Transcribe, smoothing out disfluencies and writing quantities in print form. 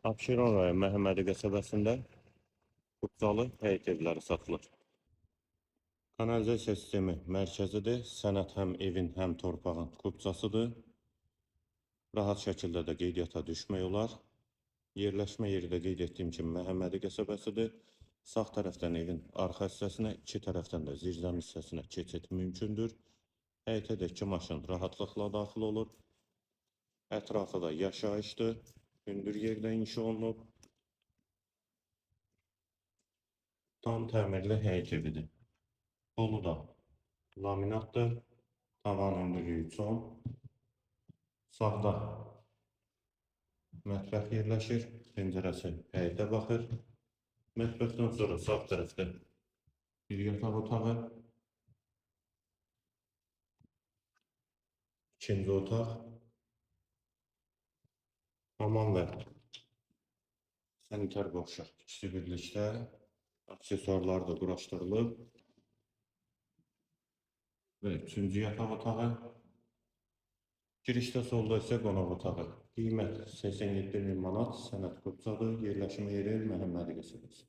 Abşeron rayon Məhəmmədi qəsəbəsində Qubzalı həyət evləri satılır. Kanalizasiya sistemi mərkəzidir. Sənəd həm evin, həm torpağın kubcasıdır. Rahat şəkildə də qeydiyyata düşmək olar. Yerləşmə yeri də qeyd etdiyim kimi Məhəmmədi qəsəbəsidir. Sağ tərəfdən evin arxa hissəsinə, iki tərəfdən də zirzəmi hissəsinə keçid mümkündür. Həyətə də iki maşın rahatlıqla daxil olur. Ətrafı da yaşayışdır. Hündür yerdə inşa olunub. Tam təmirli həyət evidir. Polu da laminatdır. Tavan hündürlüyü çox. Sağda mətbəx yerləşir. Pəncərəsi həyətə baxır. Mətbəxdən sonra sağ tərəfdə bir yataq otağı, ikinci otaq, hamam və sanitar qovşaq ikisi birlikdə, aksesuarlar da quraşdırılıb və üçüncü yataq otağı, girişdə solda isə qonaq otağı. Qiymət 87.000 manat, sənəd qubcadır, yerləşmə yeri Məhəmmədi qəsəbəsi.